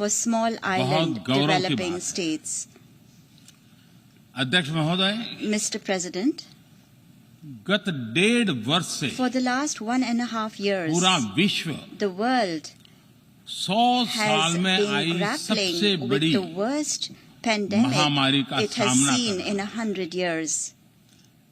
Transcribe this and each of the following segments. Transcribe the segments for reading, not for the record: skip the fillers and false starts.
for small island developing states. अध्यक्ष महोदय, Mr. President, गत 1.5 वर्ष से for the last 1.5 years, पूरा विश्व the world 100 साल has में been आई सबसे grappling with बड़ी the worst pandemic महामारी का it has सामना seen कर in रहा है। 100 years.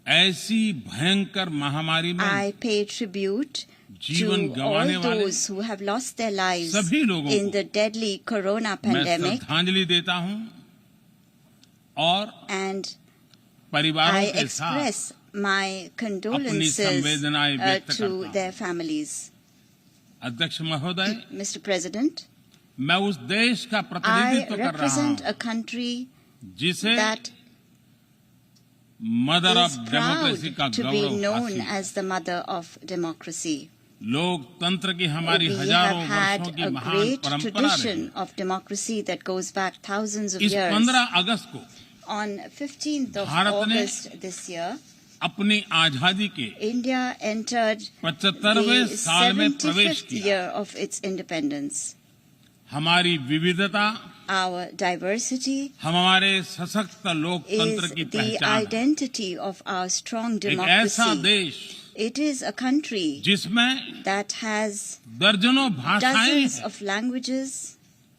ऐसी भयंकर महामारी में I pay tribute जीवन to गंवाने all वाले those who have lost their lives सभी लोगों in को the deadly corona मैं pandemic, श्रद्धांजलि देता हूं और and परिवारों I के साथ express my condolences संवेदनाएं व्यक्त to करता their हूं। families. अध्यक्ष महोदय, Mr. President, मैं उस देश का I प्रतिनिधित्व कर रहा represent हूं a country जिसे that mother of is proud democracy का to be गौरव known हासिल है। as the mother of democracy. लोकतंत्र की हमारी We हजारों have वर्षों had की a महान great परंपरा रही। tradition of democracy that goes back thousands of इस years. 15 अगस्त को On 15th of भारत ने August this year, अपनी आजादी के India entered 75वें the साल में प्रवेश 75th किया। year of its independence. हमारी विविधता Our diversity हमारे सशक्त लोकतंत्र is की the पहचान है। identity of our strong एक ऐसा democracy. देश It is a country जिसमें that has दर्जनों भाषाएं dozens हैं, of languages,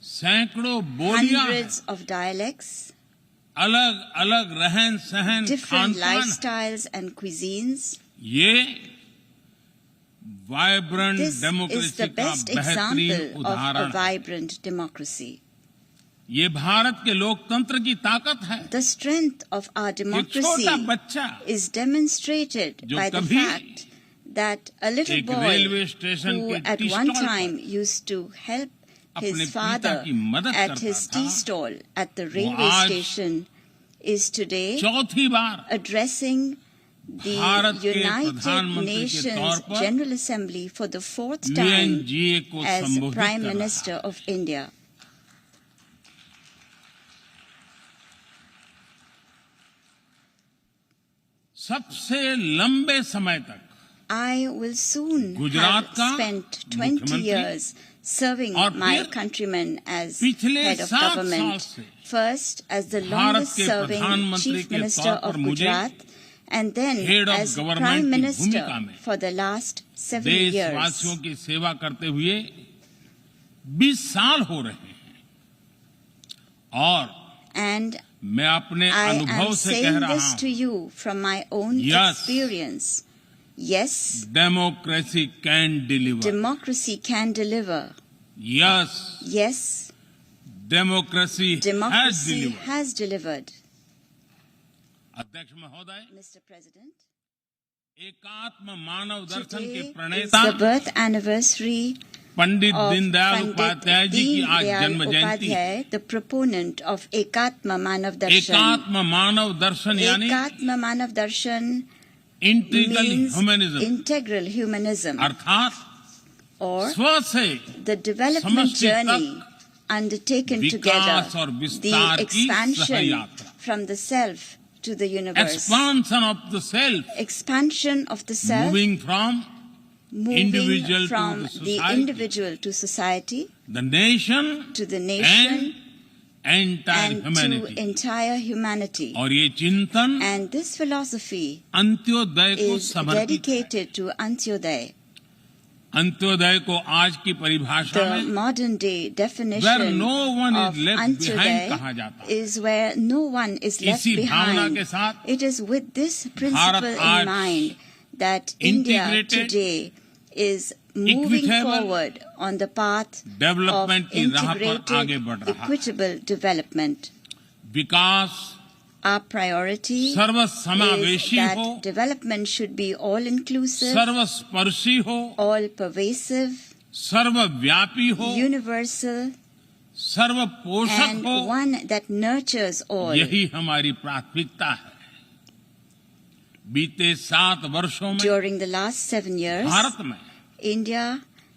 सैकड़ों बोलियां हैं, hundreds of dialects, अलग अलग रहन सहन different खान पान। lifestyles and cuisines. ये vibrant This is democracy the का best बेहतरीन example of a उदाहरण है। vibrant democracy. ये भारत के लोकतंत्र की ताकत है। The strength of our एक democracy छोटा बच्चा is demonstrated जो by the कभी fact that a little एक boy रेलवे स्टेशन who के at T one stall time पर used to help अपने his पिता father की मदद at करता his था, tea stall at the railway आज station is today चौथी बार addressing the भारत के United प्रधानमंत्री के Nations तौर पर General Assembly for the fourth time UNGA को as संबोधित Prime कर रहा Minister है। of India. सबसे लंबे समय तक I will soon Gujarat have का spent 20 मुख्यमंत्री years serving और my फिर countrymen as पिछले head of 7 government. साल से First as the Bharat longest के serving प्रधानमंत्री Chief के Minister तौर पर of मुझे Gujarat and then Head of as Government Prime की Minister भूमिका में for the last 7 years. देशवासियों की सेवा करते हुए 20 साल हो रहे हैं और And मैं अपने I अनुभव am से कह saying रहा this to हूं, you from my own Yes. experience. Yes, democracy can deliver. democracy can deliver. Yes, Yes, democracy has democracy deliver. has delivered. अध्यक्ष महोदय, Mr. President, एकात्म मानव दर्शन के today is प्रणेता the birth anniversary Pandit of Deendayal Pandit Upadhyay ji की आज Deen जन्म Dayal Jayanti. Upadhyay, the proponent of Ekatma Manav Darshan. एकात्म मानव दर्शन यानी Ekatma Manav Darshan integral means humanism, integral humanism, अर्थात or स्व से the development समष्टि journey तक undertaken विकास और together, the विस्तार की expansion सहयात्रा। from the self to the universe, expansion of the self, expansion of the self, moving from moving individual to from the the society, individual to society, the nation to the nation, entire and to humanity. entire humanity. और ये चिंतन And this philosophy Antyodaya को is समर्पित है। dedicated to Antyodaya. Antyodaya को आज की परिभाषा The में modern day where definition no one of is left behind कहा Antyodaya जाता है। is where no one is left इसी भावना behind. के साथ It is with this principle आज in mind that India integrated, today is moving equitable forward on the path of development की राह पर आगे integrated, बढ़ रहा है। equitable development. Vikas Our priority is सर्वसमावेशी that हो, development should be all-inclusive, सर्वस्पर्शी हो, all-pervasive, सर्वव्यापी हो, universal, सर्वपोषक and हो। one that nurtures all. यही हमारी प्राथमिकता है। बीते 7 वर्षों में During the last 7 years, Bharat में India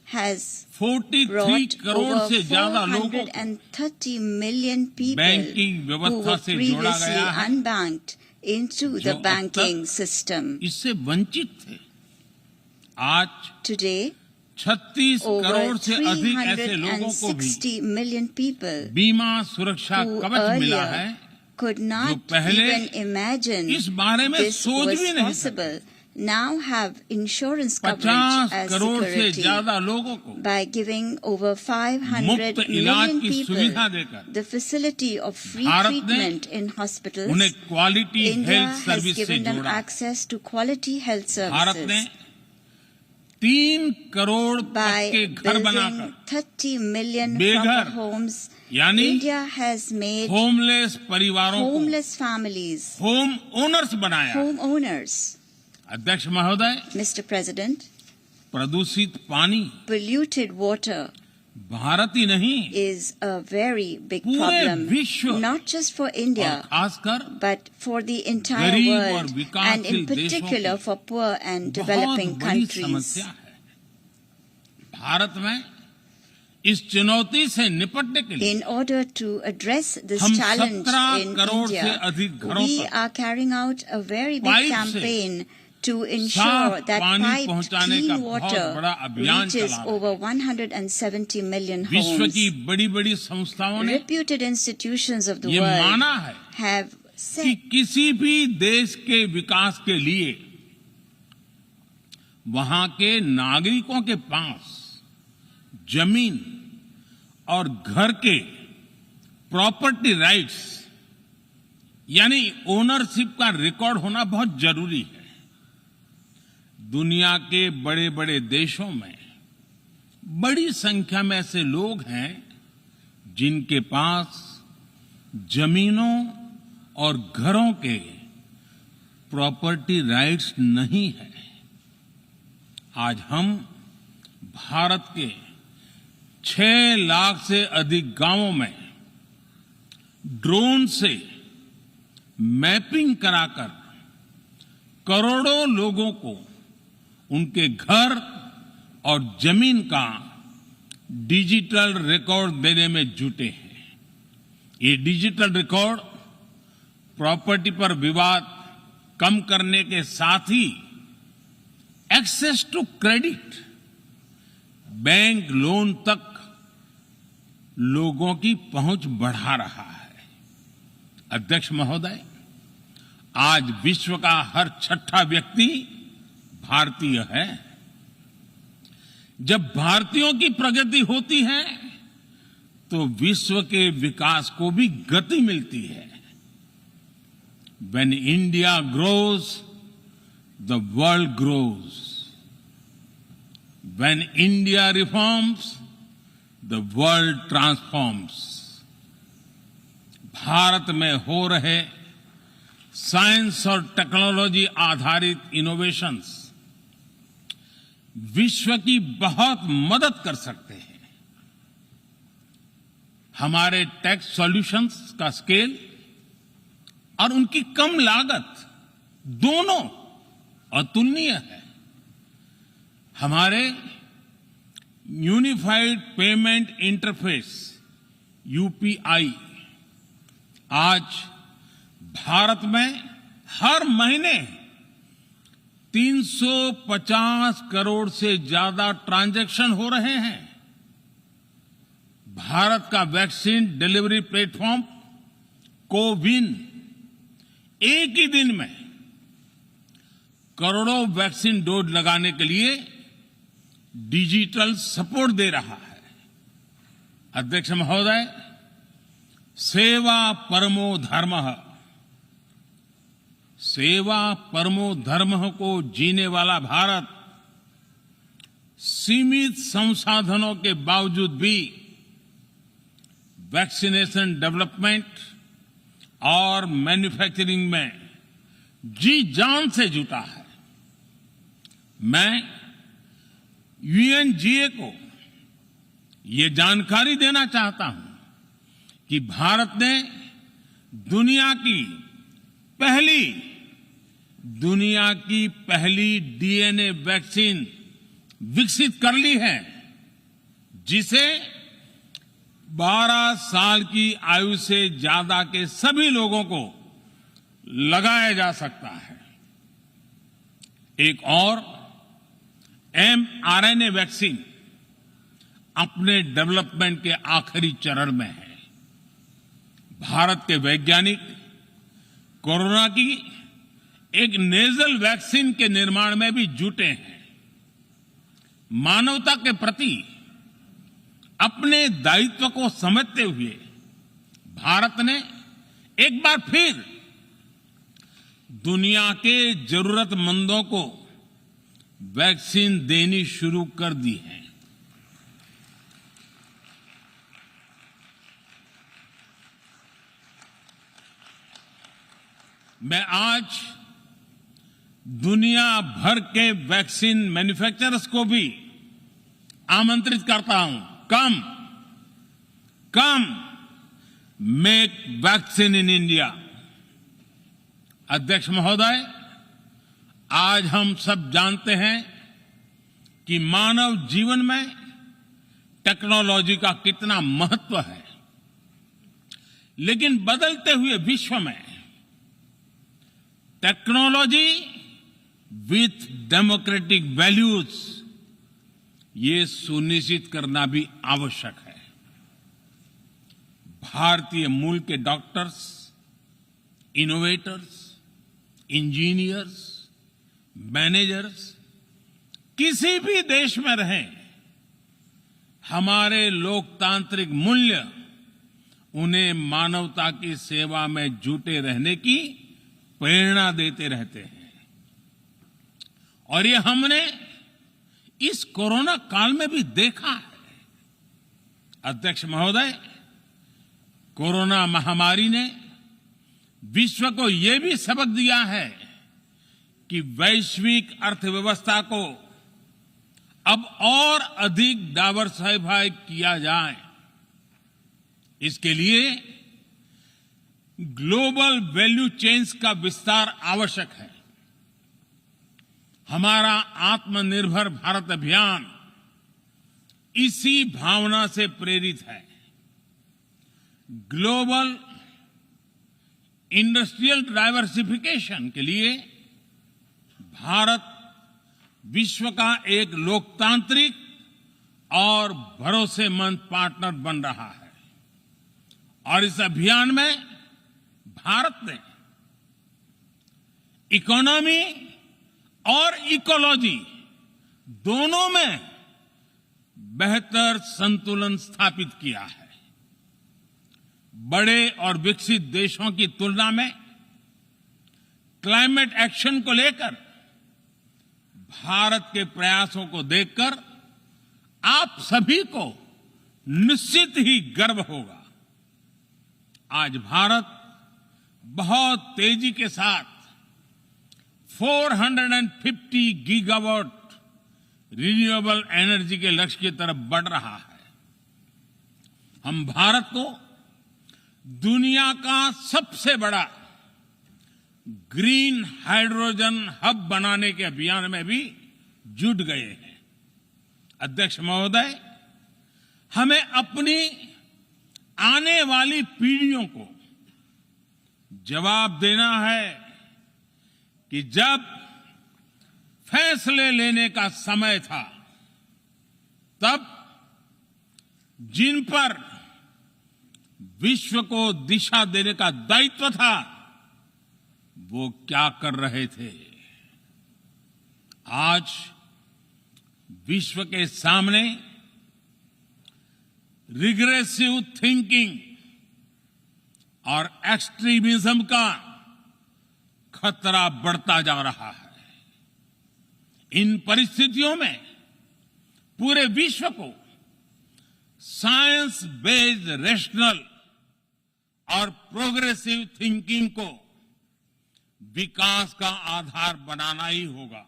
has 43 brought crore over से ज्यादा लोगों को 430 million people बैंकिंग who व्यवस्था were से जोड़ा previously गया है, unbanked into जो the अब banking तक system. इससे वंचित थे। आज Today, 36 over करोड़ से अधिक ऐसे लोगों को भी 360 million people बीमा सुरक्षा who कवच मिला है earlier could not पहले even imagine इस बारे में this सोच was भी नहीं possible, now have insurance 50 coverage as crore से security ज्यादा लोगों को by giving over 500 मुफ्त इलाज million की people सुविधा देकर the facility of free Bharat ने treatment in hospitals. उन्हें quality India health has service से given them जोड़ा। access to quality health Bharat ने services 3 करोड़ by पक्के घर building बनाकर 30 million बेघर, proper homes. यानी India has made होमलेस परिवारों को homeless families होम ओनर्स बनाया। homeowners. अध्यक्ष महोदय, Mr. President, प्रदूषित पानी polluted water भारत ही नहीं is a very big पूरे problem, विश्व not just for और India, खासकर but for the entire गरीब और world, and in विकासशील देशों particular की for poor and बहुत developing बड़ी countries. समस्या है। भारत में इस चुनौती से निपटने के लिए In order to address this हम challenge 17 in करोड़ से India, अधिक घरों we तक are carrying out a very big pipe से campaign to ensure साफ that पानी piped पहुंचाने का clean बहुत water बड़ा अभियान reaches चला रहे हैं। over 170 million विश्व homes. की बड़ी-बड़ी संस्थाओं ने Reputed institutions of the ये world माना है have कि said किसी भी देश के विकास के लिए वहां के नागरिकों के पास जमीन और घर के प्रॉपर्टी राइट्स यानी ओनरशिप का रिकॉर्ड होना बहुत जरूरी है। दुनिया के बड़े बड़े देशों में बड़ी संख्या में ऐसे लोग हैं जिनके पास जमीनों और घरों के प्रॉपर्टी राइट्स नहीं है। आज हम भारत के 6 लाख से अधिक गांवों में ड्रोन से मैपिंग कराकर करोड़ों लोगों को उनके घर और जमीन का डिजिटल रिकॉर्ड देने में जुटे हैं। ये डिजिटल रिकॉर्ड प्रॉपर्टी पर विवाद कम करने के साथ ही access to credit, bank loan तक लोगों की पहुंच बढ़ा रहा है। अध्यक्ष महोदय, आज विश्व का हर 6ठा व्यक्ति भारतीय है। जब भारतीयों की प्रगति होती है तो विश्व के विकास को भी गति मिलती है। When India grows, the world grows. When India reforms, the world transforms. Bharat में हो रहे साइंस और टेक्नोलॉजी आधारित इनोवेशंस विश्व की बहुत मदद कर सकते हैं। हमारे टेक सॉल्यूशंस का स्केल और उनकी कम लागत दोनों अतुलनीय है। हमारे यूनिफाइड पेमेंट इंटरफेस यूपीआई आज भारत में हर महीने 350 करोड़ से ज्यादा ट्रांजैक्शन हो रहे हैं। भारत का वैक्सीन डिलीवरी प्लेटफॉर्म कोविन एक ही दिन में करोड़ों वैक्सीन डोज लगाने के लिए डिजिटल सपोर्ट दे रहा है। अध्यक्ष महोदय, सेवा परमो धर्मः, सेवा परमो धर्मः को जीने वाला भारत सीमित संसाधनों के बावजूद भी वैक्सीनेशन डेवलपमेंट और मैन्युफैक्चरिंग में जी जान से जुटा है। मैं यूएनजीए को ये जानकारी देना चाहता हूं कि भारत ने दुनिया की पहली डीएनए वैक्सीन विकसित कर ली है, जिसे 12 साल की आयु से ज्यादा के सभी लोगों को लगाया जा सकता है। एक और mRNA वैक्सीन अपने डेवलपमेंट के आखिरी चरण में है। भारत के वैज्ञानिक कोरोना की एक नेजल वैक्सीन के निर्माण में भी जुटे हैं। मानवता के प्रति अपने दायित्व को समझते हुए भारत ने एक बार फिर दुनिया के जरूरतमंदों को वैक्सीन देनी शुरू कर दी है। मैं आज दुनिया भर के वैक्सीन मैन्युफैक्चरर्स को भी आमंत्रित करता हूं, कम मेक वैक्सीन इन इंडिया। अध्यक्ष महोदय, आज हम सब जानते हैं कि मानव जीवन में टेक्नोलॉजी का कितना महत्व है, लेकिन बदलते हुए विश्व में टेक्नोलॉजी विथ डेमोक्रेटिक वैल्यूज, ये सुनिश्चित करना भी आवश्यक है। भारतीय मूल के डॉक्टर्स, इनोवेटर्स, इंजीनियर्स, मैनेजर्स किसी भी देश में रहें, हमारे लोकतांत्रिक मूल्य उन्हें मानवता की सेवा में जुटे रहने की प्रेरणा देते रहते हैं। और ये हमने इस कोरोना काल में भी देखा है। अध्यक्ष महोदय, कोरोना महामारी ने विश्व को यह भी सबक दिया है कि वैश्विक अर्थव्यवस्था को अब और अधिक डाइवर्सिफाई किया जाए। इसके लिए ग्लोबल वैल्यू चेन्स का विस्तार आवश्यक है। हमारा आत्मनिर्भर भारत अभियान इसी भावना से प्रेरित है। ग्लोबल इंडस्ट्रियल डाइवर्सिफिकेशन के लिए भारत विश्व का एक लोकतांत्रिक और भरोसेमंद पार्टनर बन रहा है। और इस अभियान में भारत ने इकोनॉमी और इकोलॉजी दोनों में बेहतर संतुलन स्थापित किया है। बड़े और विकसित देशों की तुलना में क्लाइमेट एक्शन को लेकर भारत के प्रयासों को देखकर आप सभी को निश्चित ही गर्व होगा। आज भारत बहुत तेजी के साथ 450 गीगावाट रिन्यूएबल एनर्जी के लक्ष्य की तरफ बढ़ रहा है। हम भारत को दुनिया का सबसे बड़ा ग्रीन हाइड्रोजन हब बनाने के अभियान में भी जुट गए हैं। अध्यक्ष महोदय, हमें अपनी आने वाली पीढ़ियों को जवाब देना है कि जब फैसले लेने का समय था, तब जिन पर विश्व को दिशा देने का दायित्व था, वो क्या कर रहे थे। आज विश्व के सामने रिग्रेसिव थिंकिंग और एक्सट्रीमिज्म का खतरा बढ़ता जा रहा है। इन परिस्थितियों में पूरे विश्व को साइंस बेस्ड रेशनल और प्रोग्रेसिव थिंकिंग को विकास का आधार बनाना ही होगा।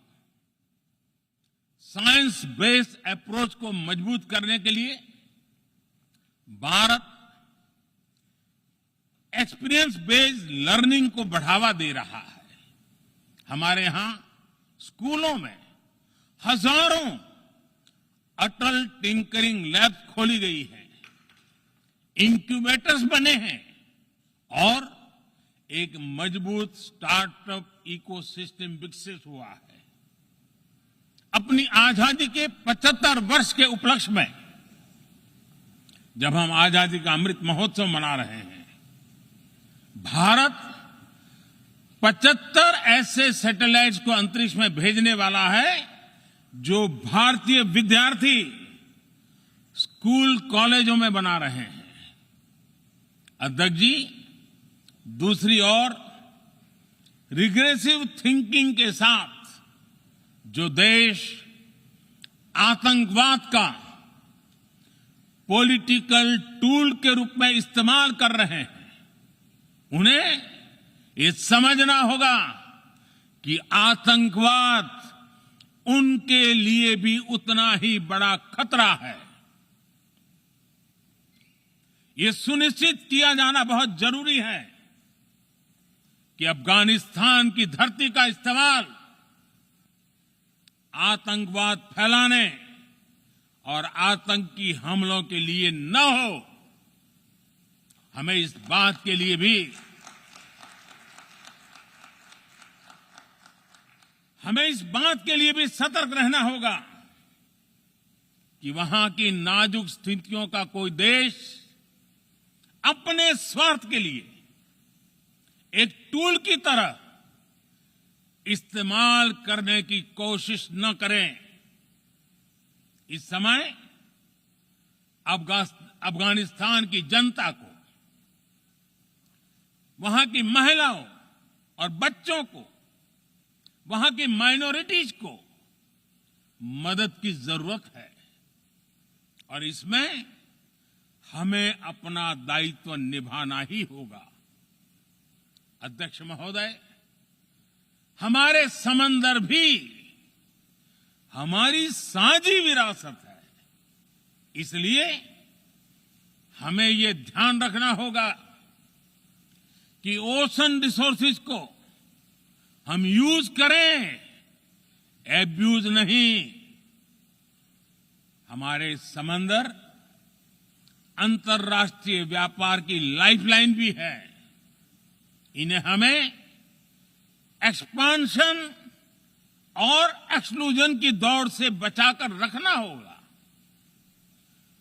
साइंस बेस्ड अप्रोच को मजबूत करने के लिए भारत एक्सपीरियंस बेस्ड लर्निंग को बढ़ावा दे रहा है। हमारे यहां स्कूलों में हजारों अटल टिंकरिंग लैब खोली गई है, इंक्यूबेटर्स बने हैं और एक मजबूत स्टार्टअप इकोसिस्टम विकसित हुआ है। अपनी आजादी के 75 वर्ष के उपलक्ष्य में जब हम आजादी का अमृत महोत्सव मना रहे हैं, भारत 75 ऐसे सैटेलाइट्स को अंतरिक्ष में भेजने वाला है जो भारतीय विद्यार्थी स्कूल कॉलेजों में बना रहे हैं। अध्यक्ष जी, दूसरी ओर रिग्रेसिव थिंकिंग के साथ जो देश आतंकवाद का पॉलिटिकल टूल के रूप में इस्तेमाल कर रहे हैं, उन्हें ये समझना होगा कि आतंकवाद उनके लिए भी उतना ही बड़ा खतरा है। ये सुनिश्चित किया जाना बहुत जरूरी है कि अफगानिस्तान की धरती का इस्तेमाल आतंकवाद फैलाने और आतंकी हमलों के लिए न हो। हमें इस बात के लिए भी सतर्क रहना होगा कि वहां की नाजुक स्थितियों का कोई देश अपने स्वार्थ के लिए एक टूल की तरह इस्तेमाल करने की कोशिश न करें। इस समय अफगानिस्तान की जनता को, वहां की महिलाओं और बच्चों को, वहां की माइनॉरिटीज को मदद की जरूरत है और इसमें हमें अपना दायित्व निभाना ही होगा। अध्यक्ष महोदय, हमारे समंदर भी हमारी साझी विरासत है, इसलिए हमें ये ध्यान रखना होगा कि ओशन रिसोर्सेज को हम यूज करें, एब्यूज नहीं। हमारे समंदर अंतर्राष्ट्रीय व्यापार की लाइफलाइन भी है। इन्हें हमें एक्सपांशन और एक्सक्लूजन की दौड़ से बचाकर रखना होगा।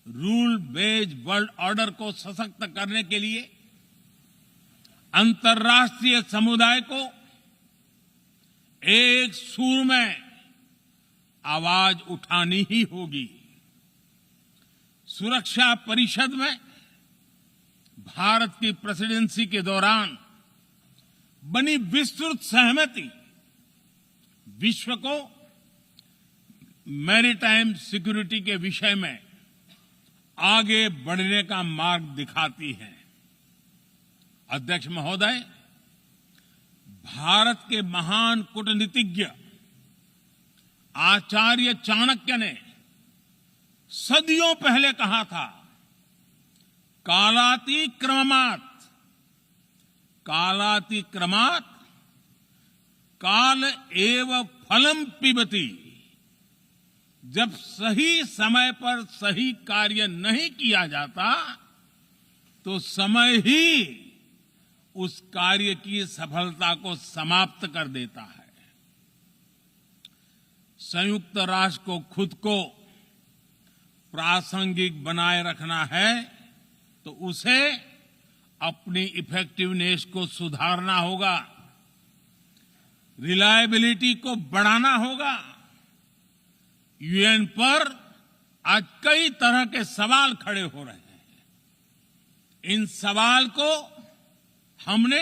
रूल बेस्ड वर्ल्ड ऑर्डर को सशक्त करने के लिए अंतर्राष्ट्रीय समुदाय को एक सुर में आवाज उठानी ही होगी। सुरक्षा परिषद में भारत की प्रेसिडेंसी के दौरान बनी विस्तृत सहमति विश्व को मैरीटाइम सिक्योरिटी के विषय में आगे बढ़ने का मार्ग दिखाती है। अध्यक्ष महोदय, भारत के महान कूटनीतिज्ञ आचार्य चाणक्य ने सदियों पहले कहा था, कालातिक्रमात् काल एव फलम पिबति। जब सही समय पर सही कार्य नहीं किया जाता तो समय ही उस कार्य की सफलता को समाप्त कर देता है। संयुक्त राष्ट्र को खुद को प्रासंगिक बनाए रखना है तो उसे अपनी इफेक्टिवनेस को सुधारना होगा, रिलायबिलिटी को बढ़ाना होगा। यूएन पर आज कई तरह के सवाल खड़े हो रहे हैं। इन सवाल को हमने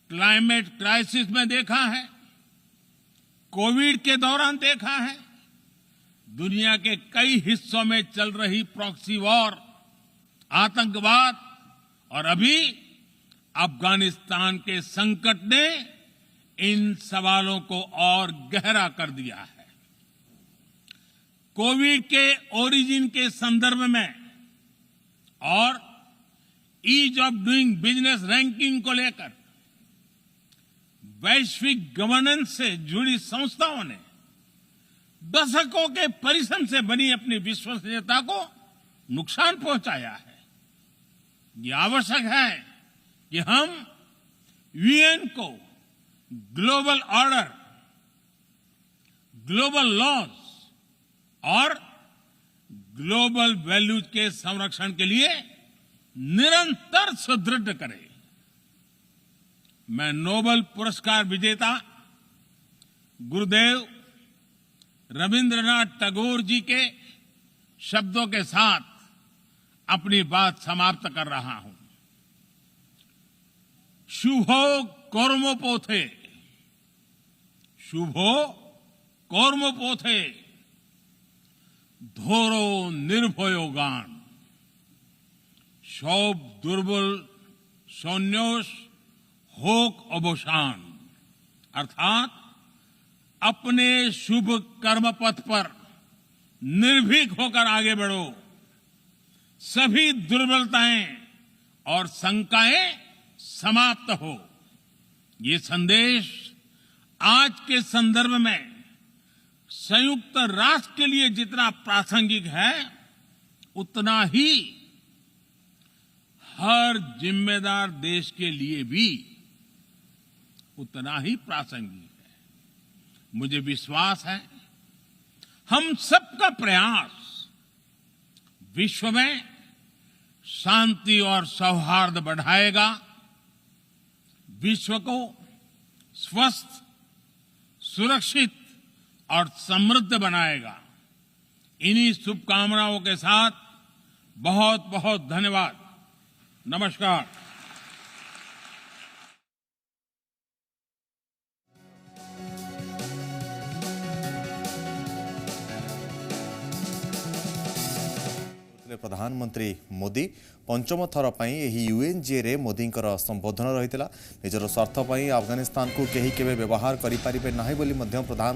क्लाइमेट क्राइसिस में देखा है, कोविड के दौरान देखा है, दुनिया के कई हिस्सों में चल रही प्रॉक्सी वॉर, आतंकवाद और अभी अफगानिस्तान के संकट ने इन सवालों को और गहरा कर दिया है। कोविड के ओरिजिन के संदर्भ में और ease of doing business ranking को लेकर वैश्विक गवर्नेंस से जुड़ी संस्थाओं ने दशकों के परिश्रम से बनी अपनी विश्वसनीयता को नुकसान पहुंचाया है। यह आवश्यक है कि हम यूएन को ग्लोबल ऑर्डर, ग्लोबल लॉज और ग्लोबल वैल्यूज के संरक्षण के लिए निरंतर सुदृढ़ करे। मैं नोबेल पुरस्कार विजेता गुरुदेव रविंद्रनाथ टैगोर जी के शब्दों के साथ अपनी बात समाप्त कर रहा हूं। शुभो कर्मोपोथे, शुभो कर्मोपोथे, धोरो निर्भयो गान, सौब दुर्बल सौन्योष होक अवसान। अर्थात अपने शुभ कर्म पथ पर निर्भीक होकर आगे बढ़ो, सभी दुर्बलताएं और शंकाएं समाप्त हो। ये संदेश आज के संदर्भ में संयुक्त राष्ट्र के लिए जितना प्रासंगिक है, उतना ही हर जिम्मेदार देश के लिए भी उतना ही प्रासंगिक है। मुझे विश्वास है हम सबका प्रयास विश्व में शांति और सौहार्द बढ़ाएगा, विश्व को स्वस्थ, सुरक्षित और समृद्ध बनाएगा। इन्हीं शुभकामनाओं के साथ बहुत बहुत धन्यवाद। नमस्कार। प्रधानमंत्री मोदी पंचम थर यूएनजीए रे मोदी संबोधन रही निजर स्वार्थ अफगानिस्तान को कहीं केवे व्यवहार करें ना प्रधान